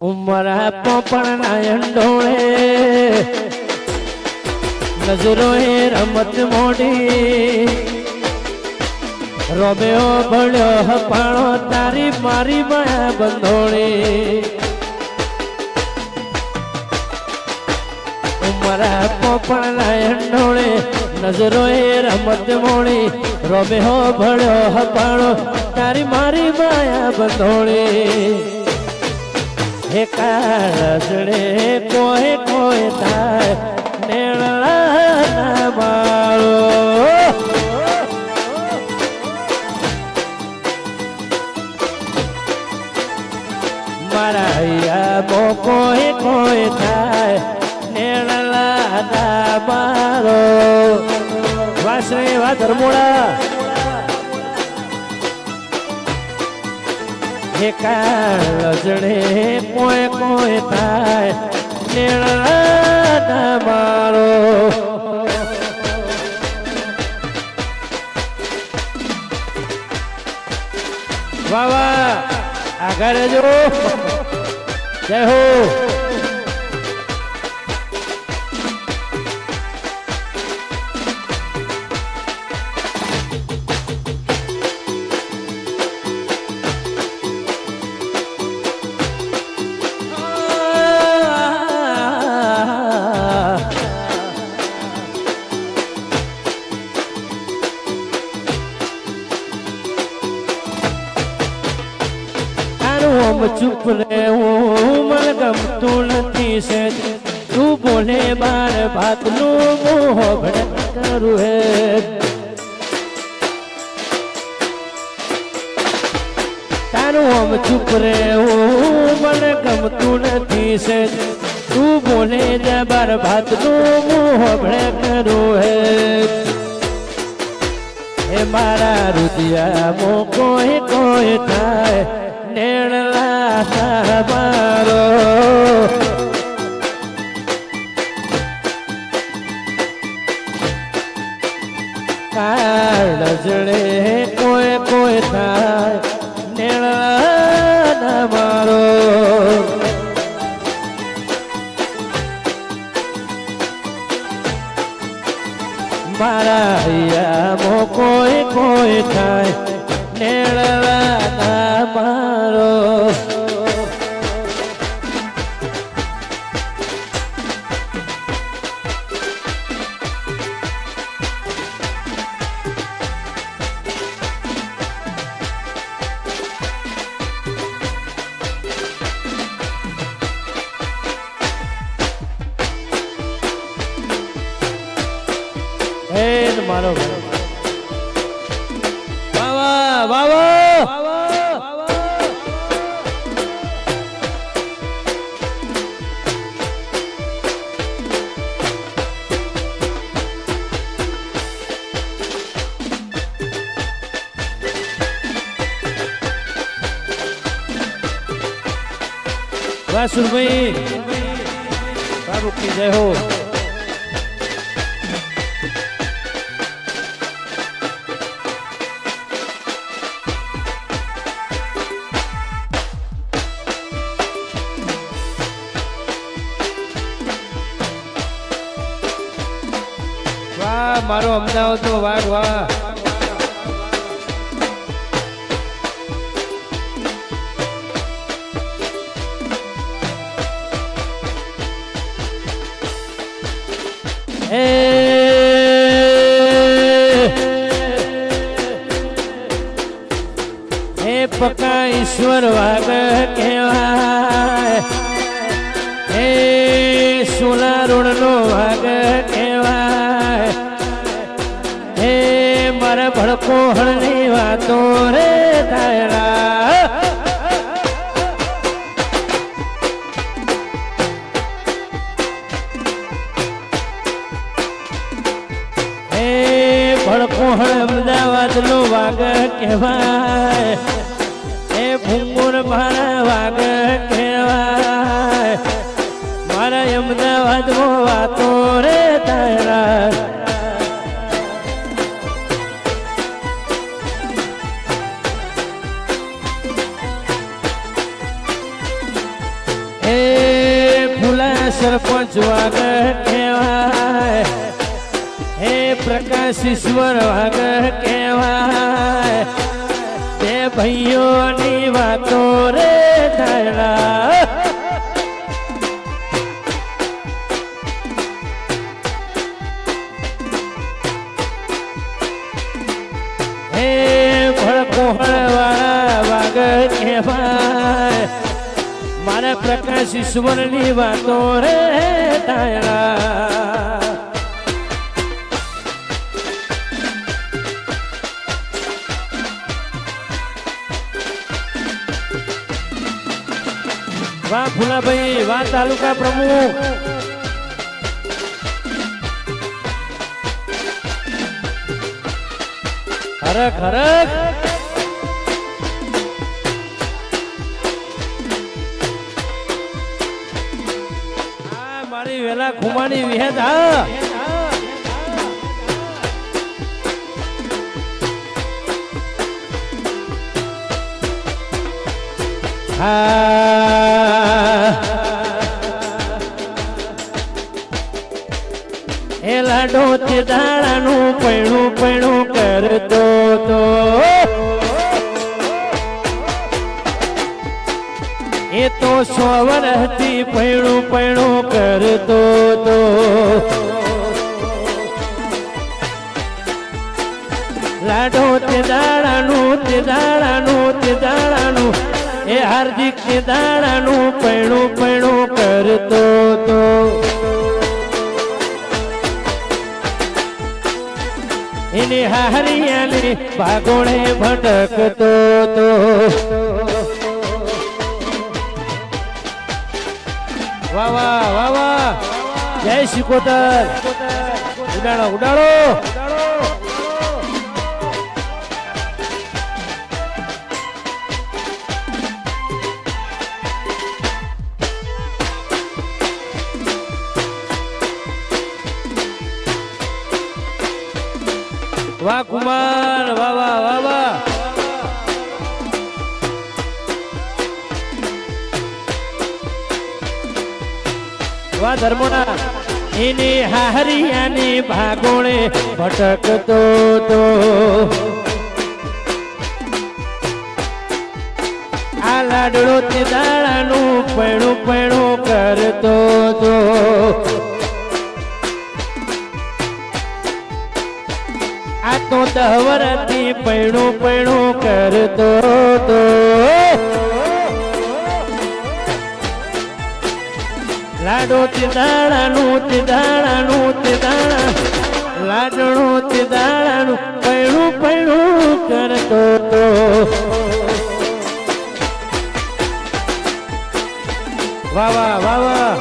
ઉમરા પોપણના અંડોળે નજરો એ રમત મોડી રોબ્યો ભળ્યો હપાણો તારી મારી માયા બંધોળી ઉમરા પોપણના અંડોળે નજરો એ રમત મોડી રોબ્યો ભળ્યો હપાણો તારી મારી માયા બંધોળી હે કાળજડે કોઈ કોઈ થાય નેળા મારો મારા હૈયા કોઈ કોઈ થાય નેળા મારો વાસણે વા ધર્મોડા હે કાળજડે કોઈ કોઈ થાય નેળા મારો વાહ વાહ આગળ જો જય હો ચૂપ રે હું મને ગમતું નથી છે તું બોલે બાર ભાતનું મોહ ભડક કરું હે તારું આમ ચૂપ રે હું મને ગમતું નથી છે તું બોલે બાર ભાતનું મોહ ભડક કરું હે એ મારા રુદિયા કોઈ કોઈ થાય નેળલા મારો કાળજડે કોઈ કોઈ થાય નેળલા મારો મારા હૈયા કોઈ કોઈ થાય નેળલા મારો મારો વાવા વાવા વાસુભાઈ બાબુ કી જય હો મારો અમદાવાદ તો વાહ વાહ હે પકા ઈશ્વર વાગ કહેવાય હે સોલા રોડ નો વાગ કહેવાય હે મારા ભડકો હળની વાતો રે તારા હે ભડકો હળ અમદાવાદ નો વાગ કહેવાય હે ભૂંગુર મારા વાગ કહેવાય મારા અમદાવાદ માં વાતો રે તારા ભૂલા સરપંચ વાગર કહેવાય, હે પ્રકાશ ઈશ્વર વાગર કહેવાય, તે ભાઈઓની વાતો રે ધાયડા. હે ભળકોહળવાળા વાગર કહેવાય, મારા પ્રકાશ ઈશ્વરની વાતો રે ધાયડા. વાહ ફુલાભાઈ, વાહ તાલુકા પ્રમુખ. હરક હરક. આ મારી વેલા ખુમાની વિહેદ. હા એ લાડો તે દાડાનું પૈણું પૈણું કરતો તો, એ તો 100 વર્ષથી પૈણું પૈણું કરતો તો. લાડો તે દાડાનું તે દાડાનું તે દાડાનું, એ હાર્દિક તે દાડાનું પૈણું પૈણું કરતો તો. એની હારિયાની ભાગોળે ભટકતો તો. વાહ વાહ વાહ વાહ, જય શિકોતર. ઉડાડો ઉડાડો. વાહ કુમાર, વાહ વાહ વાહ વાહ. વાહ ધર્મોના. એની હારિયાની ભાગોળે ભટકતો તો. આ લાડડો તે દાડાનું પૈણું પૈણું કરતો તો. આ તો 10 વર્ષથી પૈણું પૈણું કરતો તો. લાડો તે દાડાનું તે દાડાનું તે દાડા, લાડણું તે દાડાનું પૈણું પૈણું કરતો તો. વાહ વાહ વાહ વાહ.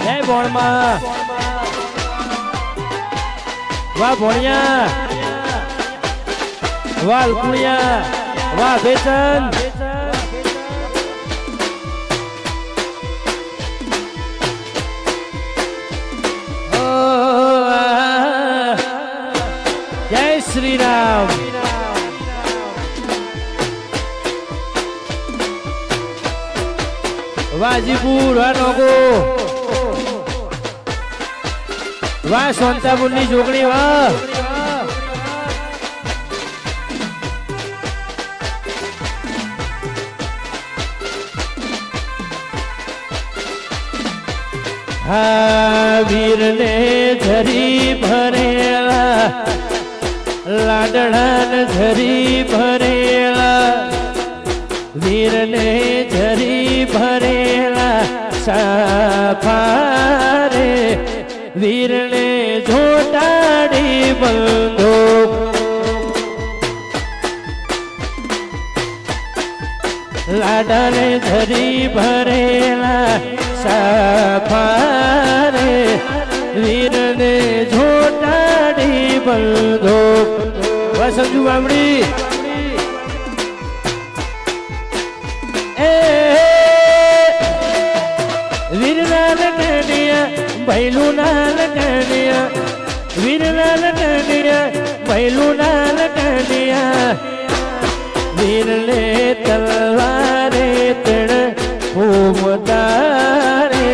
જય બોણમાં. વાહ ભોણિયા, વાહ લુકુણિયા, વાહ બેચન. જય શ્રી રામ. વાજીપુર, વાહ નોગો, વાહ સોનતાપુરની જોગણી. વાહ હા વીરને ઝરી ભરેલા, લાડણાન ઝરી ભરેલા, વીરને ઝરી ભરેલા સાફારે, વીરને જોટાડી બંધો. લાડાને ઝરી ભરેલા સાફારે, વીરને જોટાડી બંધો. સમજુ બામડી. એ વીરના લગણિયા, ભૈલુના લગણિયા, વીરલાલ કાંડિયા ભૈલું લાલ કાંડિયા વીરલે તલવારે તણ ફૂમતારે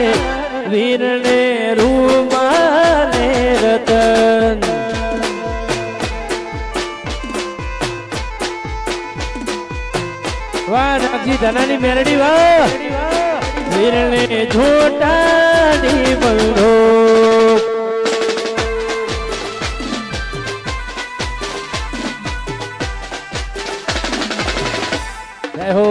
વીરને રૂમાલે રતન વાહ નાગજી ધનાની મેરડી વાહ વીરને ઝોટાની બંધો જય હો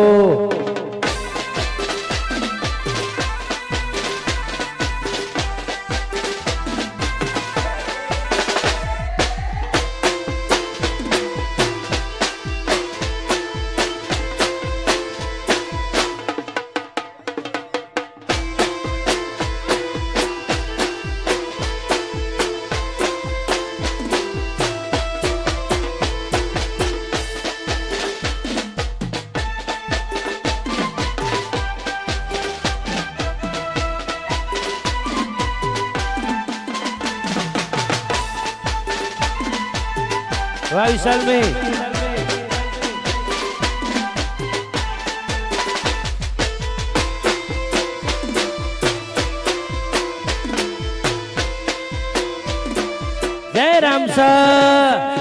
वाह विशाल में जय राम सर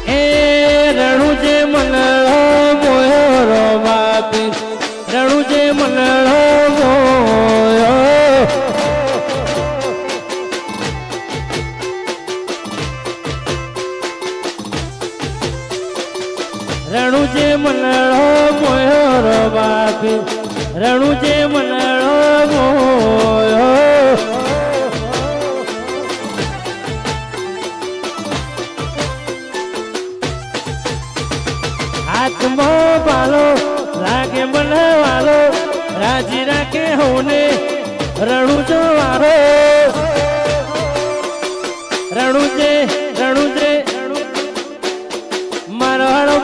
ए रणुजे मनलो मोयो बापी रणुजे मनलो रणुजे मनलो मोयो बापी रणुजे मनलो मोयो आत्मा बालो लागे मनवालो राजी राखे होने रणुजो वारो रणुजे रणुजे मारवाड़ो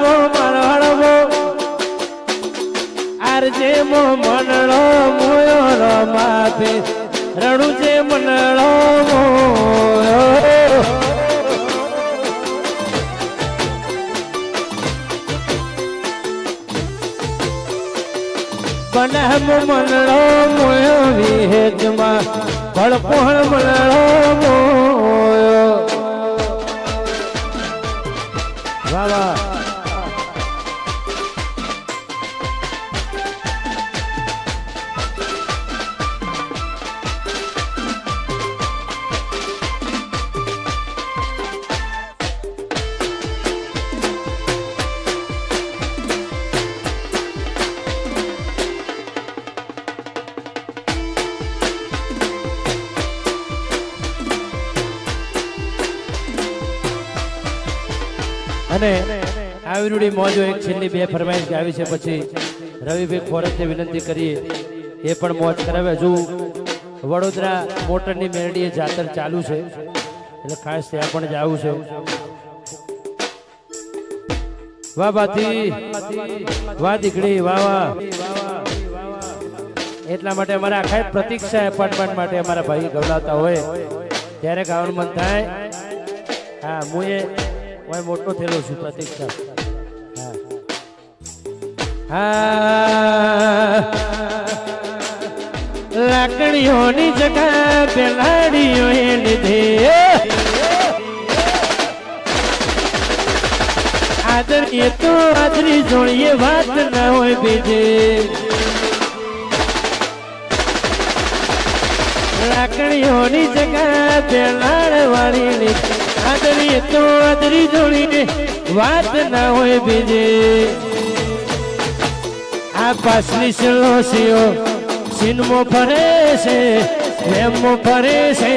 आरजे मो मनलो मोयो रमापे रणुजे मनलो मोयो बनहम मनलो मोयो विहेजमा भड़पोहण मनलो मोयो वाह वाह અને આવીરુડી મોજો એક છેલ્લી બે ફરમાઈશ ગાવી છે પછી રવિભાઈ ખોરતને વિનંતી કરીએ એ પણ મોજ કરાવે હજુ વડોદરા મોટરની મેરડીએ જાતર ચાલુ છે એટલે ખાસ ત્યાં પણ જવું છે વાહ બાતી વાહ દીકડી વાહ વાહ એટલા માટે અમારા આખા પ્રતીક્ષા એપાર્ટમેન્ટ માટે અમારા ભાઈ ગવડાવતા હોય ત્યારે ગાવાનું મન થાય હા હું એ મોટો થયેલો છું પ્રતીક્ષા લાકડીઓની જગા બેલાડીઓ લીધે આદરીએ તો આદરી જોડીએ વાત ના હોય બીજે લાકડીઓની જગા બેલાડ વાળી લીધે आदरी तो आदरी जोड़ी बात ना होए बीजे आ पासली चलो सियो सिनमो फरे से वेमो फरे से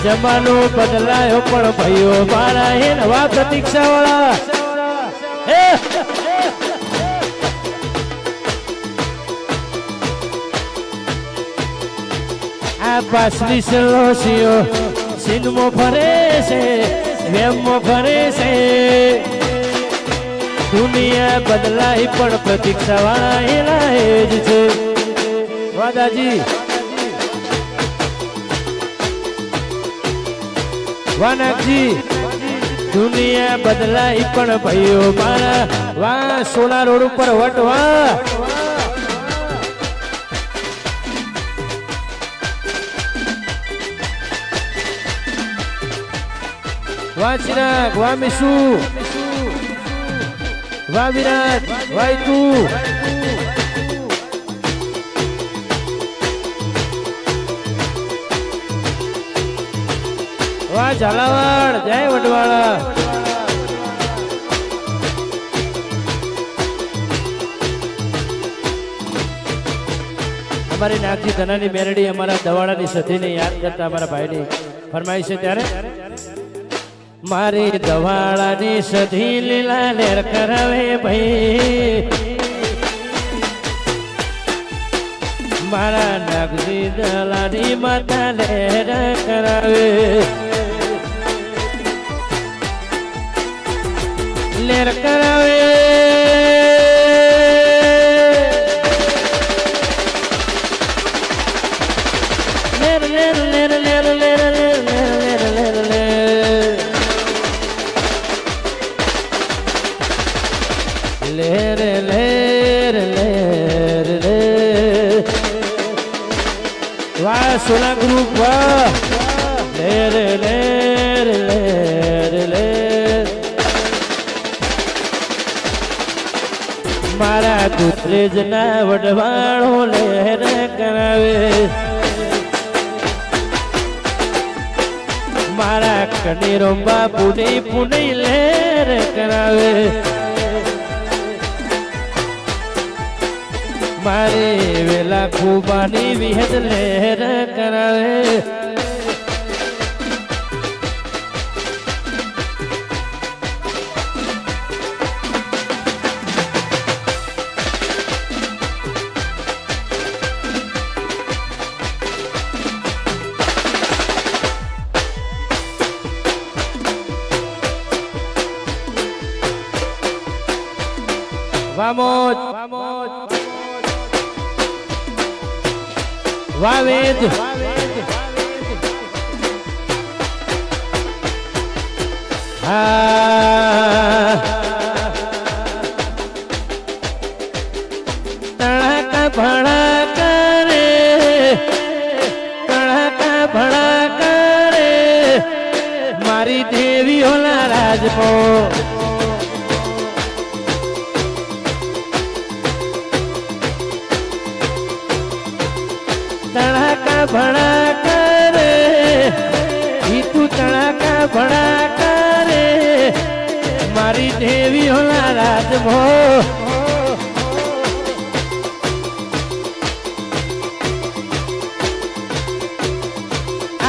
जमानो बदलायो पण भाईओ मारा हे नवा प्रतीक्षा वाला आ पासली चलो सियो सिनमो फरे से वेमो फरे से દુનિયા બદલાઈ પણ પ્રતીક્ષા વાળા એના એ જ છે વાદાજી વાનાજી દુનિયા બદલાઈ પણ ભાઈઓ મારા વાહ સોલા રોડ ઉપર વટવા વાહ ચિરાગ વાહ મિશુ વાહ વિરાટ વાહ તું વાહ ઝાલાવાડ જય વડવાળા અમારી નાગજી ધનાની મેરડી અમારા દવાડાની સતીને યાદ કરતા અમારા ભાઈની ફરમાઈ છે ત્યારે મારી દવાડાની સધી લીલા લેર કરાવે ભાઈ મારા નાગજી દલાની માતા લેર કરાવે લેર કરાવે લેર લેર લેર લેર લેર લેર લેર લેર લેર લેર લેર લેર વાહ સોલા ગ્રુપ વાહ લેર લેર લેર લેર મારા દુધરેજ ના વડવાળો લેર કરાવે મારા કનેરો બાપુની પુની લેર કરાવે મારે વેલા ખૂબાની વિહદ લેર કરાવે Vamos, vamos. Vavid. तड़का भड़का रे तड़का भड़का रे मारी देवी होला राजपो तड़का भड़का रे तू तड़का भड़का रे मारी देवी होला राजभो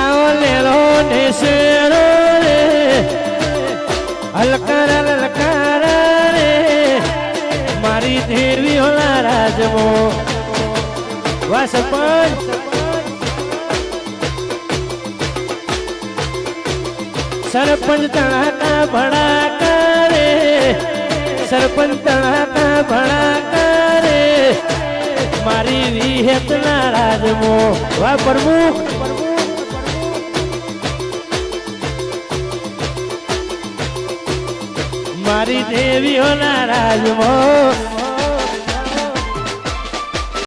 आओ ले लो नेशरो रे हलकर ललकार रे मारी देवी होला राजभो वाह सरपंच सरपंच तड़का भड़का रे सरपंच तड़का भड़का रे मारी विहत नाराजमो वाह प्रमुख मारी देवी हो नाराजमो